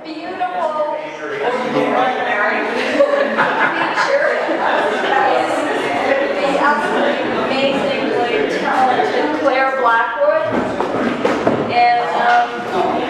beautiful feature is the amazingly talented Clara Blackwood. And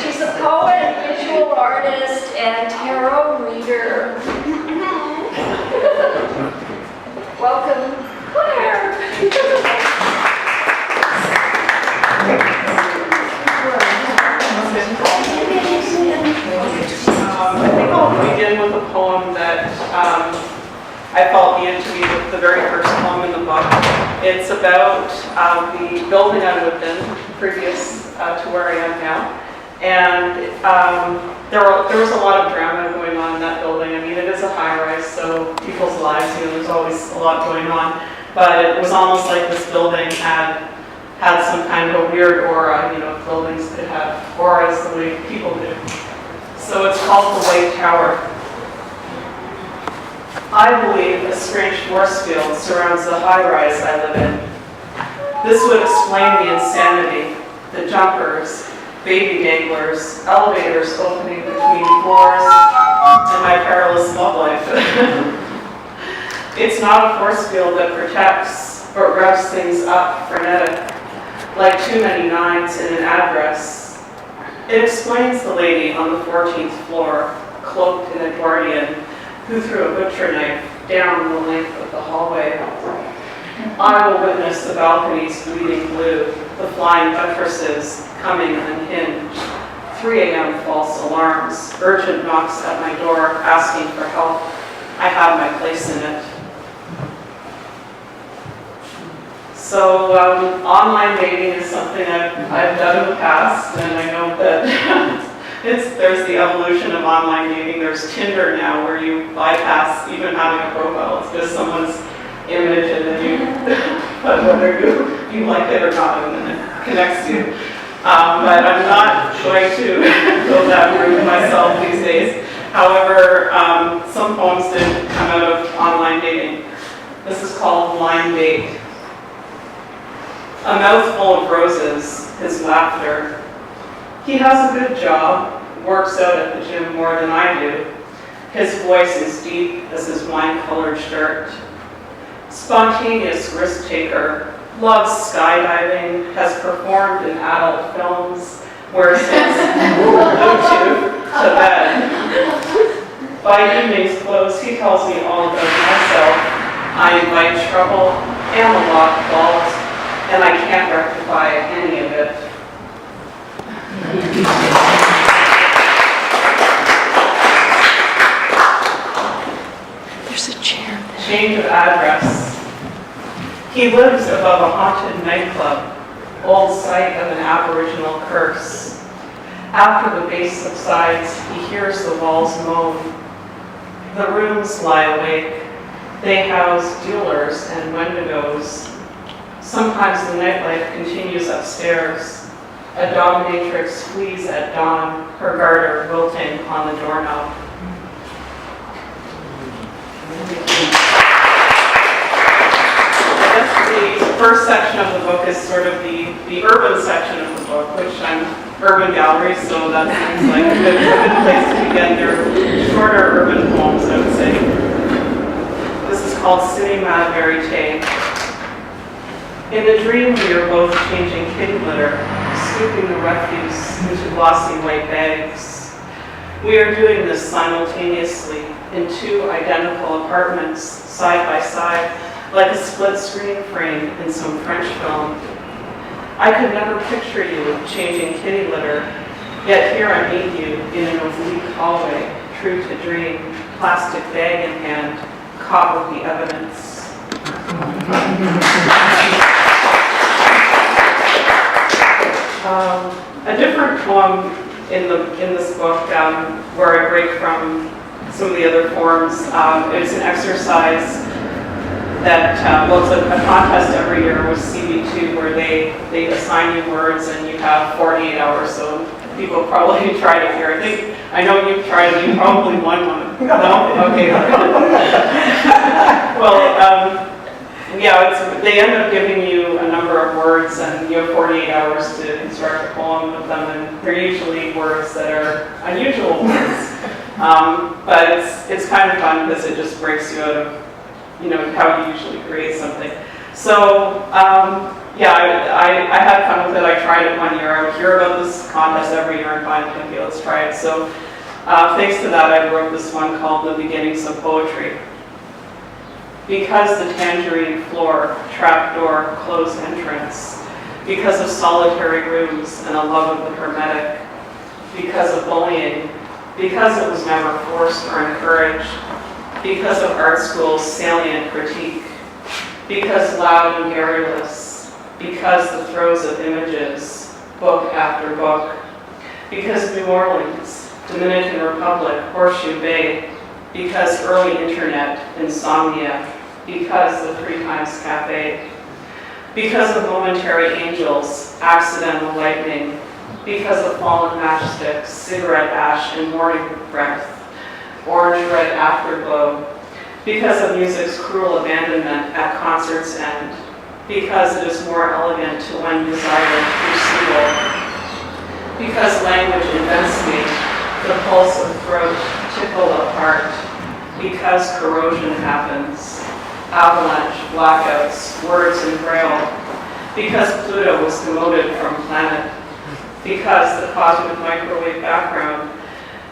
she's a poet, visual artist, and tarot reader. Welcome, Claire. I think I'll begin with a poem that I felt needed to be the very first poem in the book. It's about the building I lived in, previous to where I am now. And there was a lot of drama going on in that building. I mean, it is a high-rise, so people's lives, there's always a lot going on. But it was almost like this building had some kind of a weird aura. Buildings could have auras the way people do. So it's called the White Tower. I believe a strange force field surrounds the high-rise I live in. This would explain the insanity, the jumpers, baby danglers, elevators opening between floors, and my perilous love life. It's not a force field that protects, but revs things up frenetic, like too many nines in an address. It explains the lady on the 14th floor, cloaked in Edwardian, who threw a butcher knife down the length of the hallway. I will witness the balconies bleeding blue, the flying buttresses coming unhinged, 3 a.m. false alarms, urgent knocks at my door asking for help. I have my place in it. So online dating is something I've done in the past, and I know that there's the evolution of online dating. There's Tinder now, where you bypass even having a profile. It's just someone's image, and then you put whether you like it or not, and then it connects you. But I'm not going to go that route myself these days. However, some poems did come out of online dating. This is called Blind Date. A mouthful of roses, his laughter. He has a good job, works out at the gym more than I do. His voice is deep as his wine-colored shirt. Spontaneous risk-taker, loves skydiving, has performed in adult films, wears his Bluetooth to bed. By evening's close, he tells me all about myself. I invite trouble, am a lot fault, and I can't rectify any of it. There's a chair there. Change of address. He lives above a haunted nightclub, old site of an Aboriginal curse. After the bass subsides, he hears the walls moan. The rooms lie awake. They house dealers and wendigos. Sometimes the nightlife continues upstairs. A dominatrix flees at dawn, her garter wilting on the doorknob. I guess the first section of the book is sort of the urban section of the book, which I'm urban gallery, so that seems like a good place to begin. They're shorter urban poems, I would say. This is called Cinema Verite. In the dream, we are both changing kitty litter, scooping the refuse into glossy white bags. We are doing this simultaneously in 2 identical apartments, side by side, like a split screen frame in some French film. I could never picture you changing kitty litter, yet here I meet you in an oblique hallway, true to dream, plastic bag in hand, caught with the evidence. A different poem in this book, where I break from some of the other forms, it's an exercise that, it's a contest every year with CB2 where they assign you words and you have 48 hours, so people probably tried it here. I know you've tried it, you probably won one. No? Okay. Well, they end up giving you a number number of words, and you have 48 hours to construct a poem with them, and they're usually words that are unusual words. But it's kind of fun because it just breaks you out of, how you usually create something. So, yeah, I had fun with it. I tried it one year. I would hear about this contest every year and finally, okay, let's try it. So, thanks to that, I wrote this one called The Beginnings of Poetry. Because the tangerine floor, trapdoor, closed entrance. Because of solitary rooms and a love of the hermetic. Because of bullying. Because it was never forced or encouraged. Because of art school's salient critique. Because loud and garrulous. Because the throes of images, book after book. Because New Orleans, Dominican Republic, Horseshoe Bay. Because early internet, insomnia. Because the 3 Times Cafe. Because of momentary angels, accidental lightning. Because of fallen matchsticks, cigarette ash and morning breath. Orange red afterglow. Because of music's cruel abandonment at concert's end. Because it is more elegant to win desire through sequel. Because language invents me, the pulse of throat, tickle of heart. Because corrosion happens, avalanche, blackouts, words in braille. Because Pluto was demoted from planet. Because the cosmic microwave background.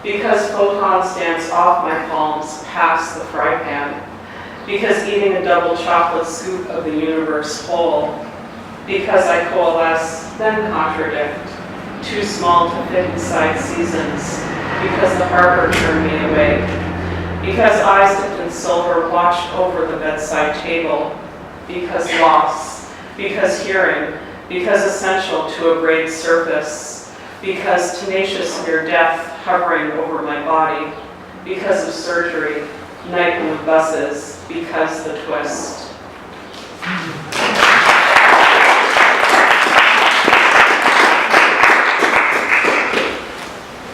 Because photons dance off my palms past the fry pan. Because eating a double chocolate scoop of the universe whole. Because I coalesce, then contradict. Too small to fit inside seasons. Because the harbor turned me away. Because eyes dipped in silver watched over the bedside table. Because loss. Because hearing. Because essential to a great surface. Because tenacious near death hovering over my body. Because of surgery. Night with buses. Because the twist.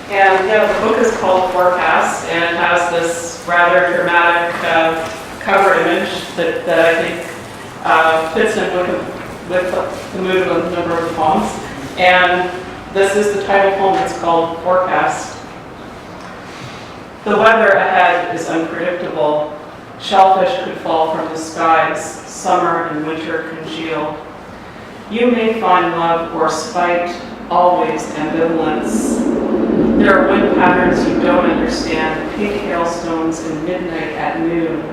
And yeah, the book is called Forecast, and it has this rather dramatic cover image that I think fits in with the mood of a number of the poems. And this is the title poem. It's called Forecast. The weather ahead is unpredictable. Shellfish could fall from the skies. Summer and winter congeal. You may find love or spite, always ambivalence. There are wind patterns you don't understand, pink hailstones in midnight at noon,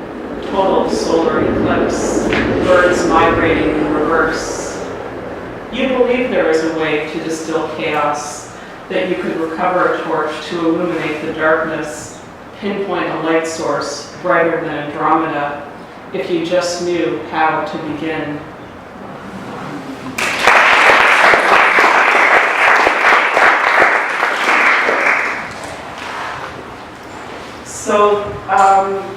total solar eclipse, birds migrating in reverse. You believe there is a way to distill chaos, that you could recover a torch to illuminate the darkness, pinpoint a light source brighter than Andromeda, if you just knew how to begin. So,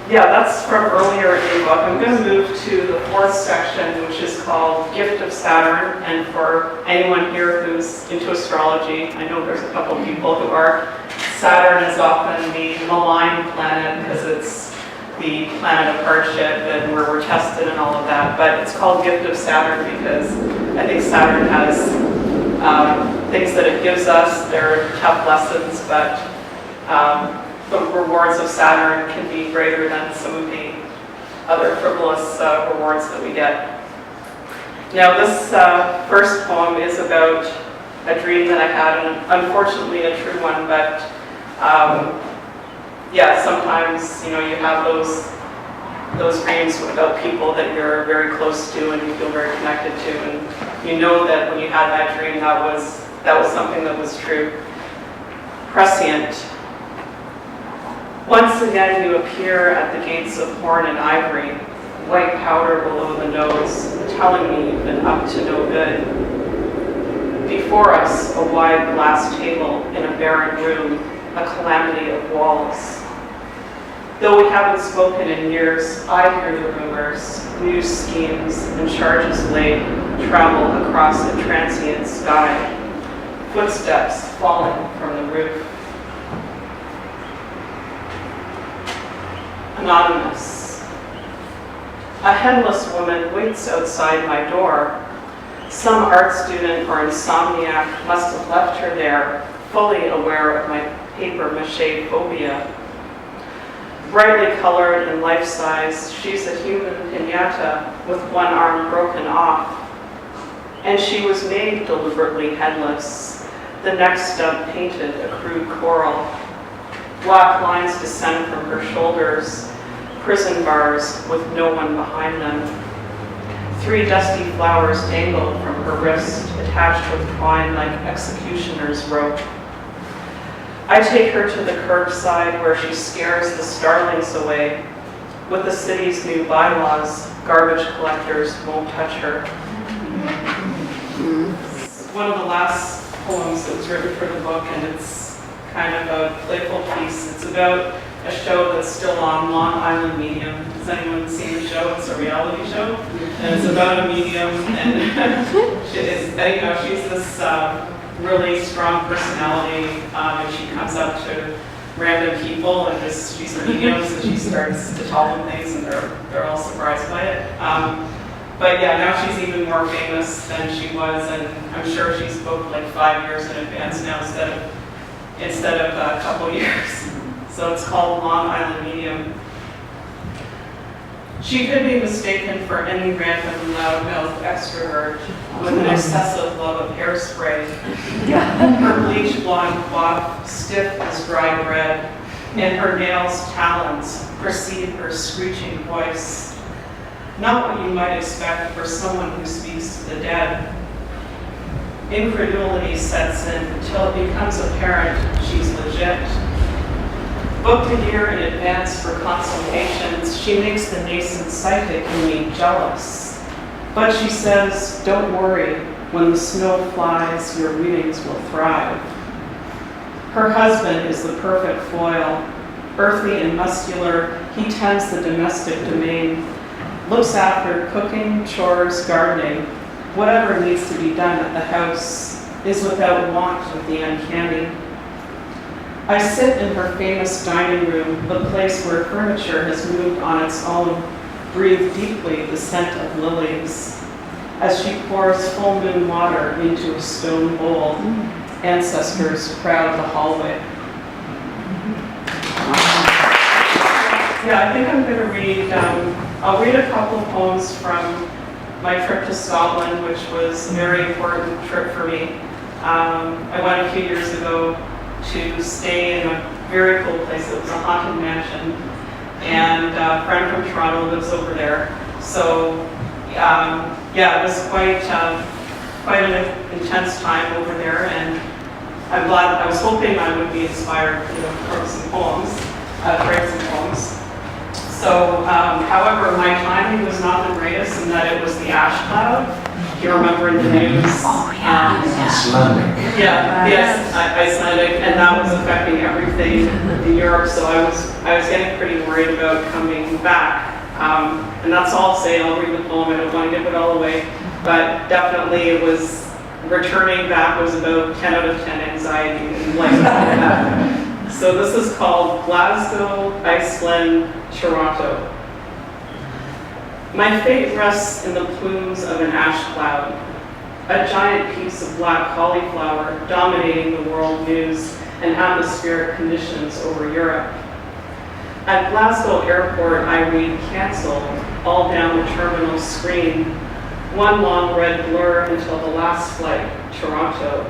yeah, that's from earlier in the book. I'm going to move to the 4th section, which is called Gift of Saturn. And for anyone here who's into astrology, I know there's a couple people who are. Saturn is often the maligned planet because it's the planet of hardship and where we're tested and all of that. But it's called Gift of Saturn because I think Saturn has things that it gives us. They're tough lessons, but the rewards of Saturn can be greater than some of the other frivolous rewards that we get. Now this first poem is about a dream that I had, and unfortunately a true one, but yeah, sometimes you have those dreams about people that you're very close to and you feel very connected to, and you know that when you had that dream that was something that was true. Prescient. Once again you appear at the gates of horn and ivory, white powder below the nose, telling me you've been up to no good. Before us, a wide glass table in a barren room, a calamity of walls. Though we haven't spoken in years, I hear the rumors, new schemes and charges laid travel across a transient sky, footsteps falling from the roof. Anonymous. A headless woman waits outside my door, Some art student or insomniac must have left her there, fully aware of my paper mache phobia. Brightly colored and life-size, she's a human piñata with one arm broken off. And she was made deliberately headless, the neck stub painted a crude coral. Black lines descend from her shoulders, prison bars with no one behind them. 3 dusty flowers dangle from her wrist, attached with twine like executioner's rope. I take her to the curbside where she scares the starlings away. With the city's new bylaws, garbage collectors won't touch her. It's one of the last poems that was written for the book, and it's kind of a playful piece. It's about a show that's still on, Long Island Medium. Has anyone seen the show? It's a reality show, and it's about a medium, and she's this really strong personality, and she comes up to random people, and she's a medium, so she starts to tell them things, and they're all surprised by it. But yeah, now she's even more famous than she was, and I'm sure she's booked like 5 years in advance now instead of a couple years. So it's called Long Island Medium. She could be mistaken for any random loudmouth extrovert with an excessive love of hairspray. Her bleached blonde coif, stiff as dry bread, and her nails talons precede her screeching voice. Not what you might expect for someone who speaks to the dead. Incredulity sets in until it becomes apparent she's legit. Booked a year in advance for consultations, she makes the nascent psychic in me jealous. But she says, don't worry, when the snow flies, your readings will thrive. Her husband is the perfect foil. Earthy and muscular, he tends the domestic domain, looks after cooking, chores, gardening. Whatever needs to be done at the house is without want of the uncanny. I sit in her famous dining room, the place where furniture has moved on its own, breathe deeply the scent of lilies. As she pours full moon water into a stone bowl, ancestors crowd the hallway. Yeah, I think I'm going to read, I'll read a couple of poems from my trip to Scotland, which was a very important trip for me. I went a few years ago to stay in a very cool place. It was a haunted mansion, and a friend from Toronto lives over there. So yeah, it was quite an intense time over there, and I'm glad. I was hoping I would be inspired, from some poems, to write some poems. So, however, my timing was not the greatest in that it was the ash cloud. If you remember in the news. Oh, yeah. Icelandic. Yeah, yes, Icelandic, and that was affecting everything in Europe. So I was getting pretty worried about coming back. And that's all I'll say. I'll read the poem. I don't want to give it all away, but definitely it was returning back was about 10 out of 10 anxiety and like that. So this is called Glasgow, Iceland, Toronto. My fate rests in the plumes of an ash cloud, a giant piece of black cauliflower dominating the world news and atmospheric conditions over Europe. At Glasgow Airport, I read cancelled all down the terminal screen, one long red blur until the last flight, Toronto,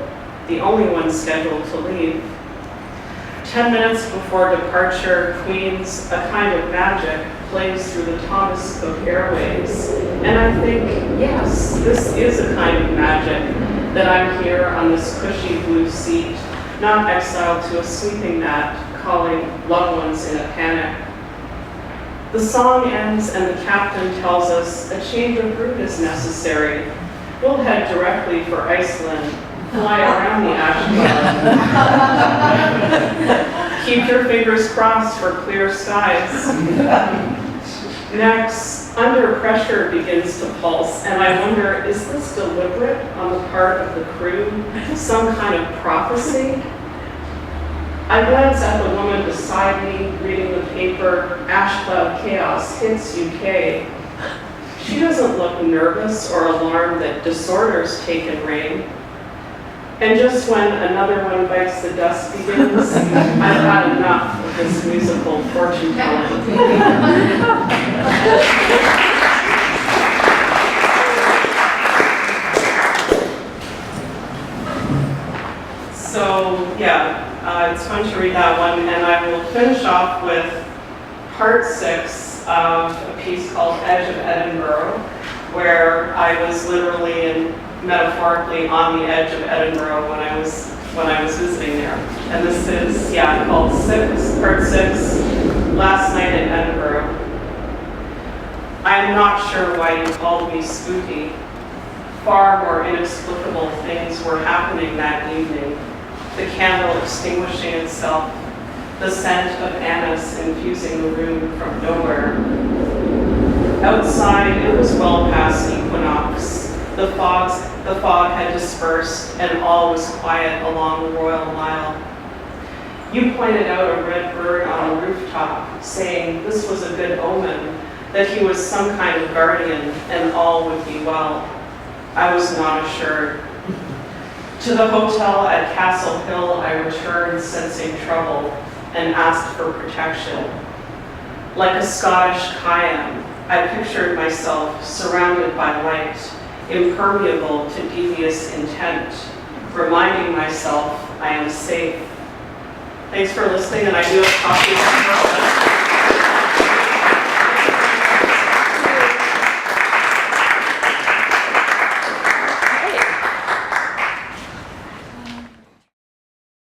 the only one scheduled to leave. 10 minutes before departure, Queens, a kind of magic, plays through the Thomas Cook Airways. And I think, yes, this is a kind of magic, that I'm here on this cushy blue seat, not exiled to a sleeping mat, calling loved ones in a panic. The song ends and the captain tells us a change of route is necessary. We'll head directly for Iceland, fly around the ash cloud. Keep your fingers crossed for clear skies. Next, under pressure begins to pulse, and I wonder, is this deliberate on the part of the crew? Some kind of prophecy? I glance at the woman beside me, reading the paper, Ash Cloud Chaos hits UK. She doesn't look nervous or alarmed that disorder's taken reign. And just when another one bites the dust begins, I've had enough of this musical fortune telling. So yeah, it's fun to read that one, and I will finish off with part 6 of a piece called Edge of Edinburgh, where I was literally and metaphorically on the edge of Edinburgh when I was visiting there. And this is called part 6, Last Night in Edinburgh. I am not sure why you called me spooky. Far more inexplicable things were happening that evening. The candle extinguishing itself, the scent of anise infusing the room from nowhere. Outside, it was well past equinox. The fog had dispersed, and all was quiet along the Royal Mile. You pointed out a red bird on a rooftop, saying this was a good omen, that he was some kind of guardian, and all would be well. I was not assured. To the hotel at Castle Hill I returned, sensing trouble, and asked for protection. Like a Scottish Khayyam, I pictured myself surrounded by light, impermeable to devious intent, reminding myself I am safe. Thanks for listening, and I do have copies of